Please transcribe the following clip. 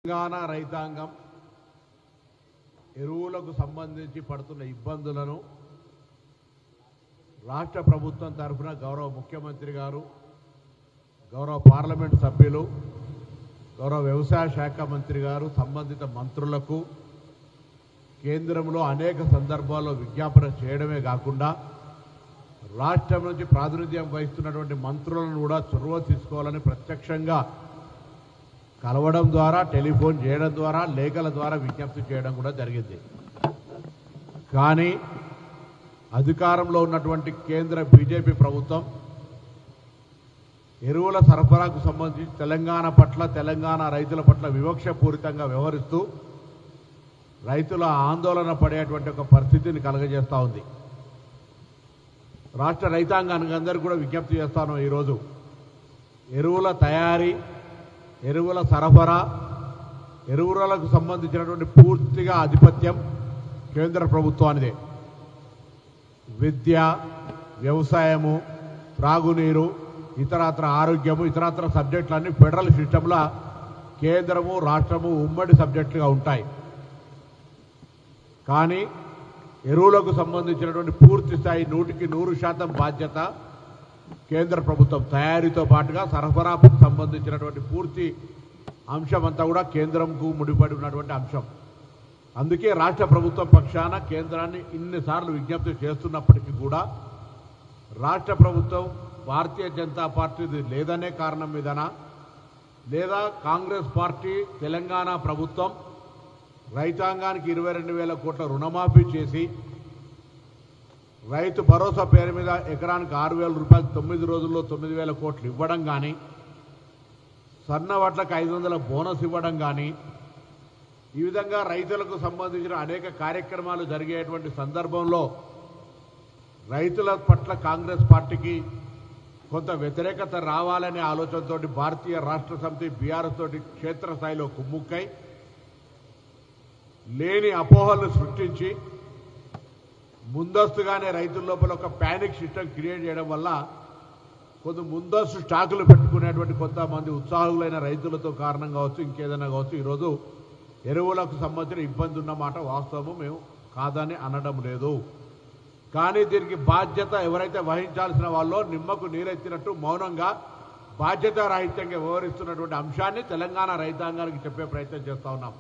తెలంగాణ రైతాంగం ఎరువులకు సంబంధించి పడుతున్న ఇబ్బందులను రాష్ట్ర ప్రభుత్వం తరఫున గౌరవ ముఖ్యమంత్రి గారు, గౌరవ పార్లమెంట్ సభ్యులు, గౌరవ వ్యవసాయ శాఖ మంత్రి గారు సంబంధిత మంత్రులకు కేంద్రంలో అనేక సందర్భాల్లో విజ్ఞాపన చేయడమే కాకుండా రాష్ట్రం నుంచి ప్రాతినిధ్యం వహిస్తున్నటువంటి మంత్రులను కూడా చొరవ తీసుకోవాలని ప్రత్యక్షంగా కలవడం ద్వారా, టెలిఫోన్ చేయడం ద్వారా, లేఖల ద్వారా విజ్ఞప్తి చేయడం కూడా జరిగింది. కానీ అధికారంలో ఉన్నటువంటి కేంద్ర బీజేపీ ప్రభుత్వం ఎరువుల సరఫరాకు సంబంధించి తెలంగాణ రైతుల పట్ల వివక్షపూరితంగా వ్యవహరిస్తూ రైతుల ఆందోళన పడేటువంటి ఒక పరిస్థితిని కలుగజేస్తూ ఉంది. రాష్ట్ర రైతాంగానికి అందరికీ కూడా విజ్ఞప్తి చేస్తాను. ఈరోజు ఎరువుల తయారీ, ఎరువుల సరఫరా, ఎరువులకు సంబంధించినటువంటి పూర్తిగా ఆధిపత్యం కేంద్ర ప్రభుత్వానిదే. విద్య, వ్యవసాయము, త్రాగునీరు, ఇతరత్ర ఆరోగ్యము, ఇతరత్ర సబ్జెక్టులన్నీ ఫెడరల్ సిస్టంలో కేంద్రము రాష్ట్రము ఉమ్మడి సబ్జెక్టుగా ఉంటాయి. కానీ ఎరువులకు సంబంధించినటువంటి పూర్తి స్థాయి 100% బాధ్యత కేంద్ర ప్రభుత్వం. తయారీతో పాటుగా సరఫరాకు సంబంధించినటువంటి పూర్తి అంశం అంతా కూడా కేంద్రంకు ముడిపడి ఉన్నటువంటి అంశం. అందుకే రాష్ట్ర ప్రభుత్వం పక్షాన కేంద్రాన్ని ఇన్నిసార్లు విజ్ఞప్తి చేస్తున్నప్పటికీ కూడా రాష్ట్ర ప్రభుత్వం భారతీయ జనతా పార్టీది లేదనే కారణం మీదన, లేదా కాంగ్రెస్ పార్టీ తెలంగాణ ప్రభుత్వం రైతాంగానికి 22,000 కోట్ల రుణమాఫీ చేసి రైతు భరోసా పేరు మీద ఎకరానికి 6,000 రూపాయలు 9 రోజుల్లో 9,000 కోట్లు ఇవ్వడం కానీ, సన్న వడ్లకు 500 బోనస్ ఇవ్వడం కానీ, ఈ విధంగా రైతులకు సంబంధించిన అనేక కార్యక్రమాలు జరిగేటువంటి సందర్భంలో రైతుల పట్ల కాంగ్రెస్ పార్టీకి కొంత వ్యతిరేకత రావాలనే ఆలోచనతో భారతీయ రాష్ట్ర సమితి బీఆర్ఎస్ తోటి క్షేత్రస్థాయిలో కుమ్ముక్కై లేని అపోహలను సృష్టించి ముందస్తుగానే రైతుల లోపల ఒక ప్యానిక్ సిస్టమ్ క్రియేట్ చేయడం వల్ల కొంత ముందస్తు స్టాకులు పెట్టుకునేటువంటి కొంతమంది ఉత్సాహులైన రైతులతో కారణం కావచ్చు, ఇంకేదైనా కావచ్చు, ఈరోజు ఎరువులకు సంబంధించిన ఇబ్బంది ఉన్నమాట వాస్తవము, మేము కాదని అనడం లేదు. కానీ దీనికి బాధ్యత ఎవరైతే వహించాల్సిన వాళ్ళో నిమ్మకు నీరెత్తినట్టు మౌనంగా బాధ్యతారాహిత్యంగా వ్యవహరిస్తున్నటువంటి అంశాన్ని తెలంగాణ రైతాంగానికి చెప్పే ప్రయత్నం చేస్తూ ఉన్నాం.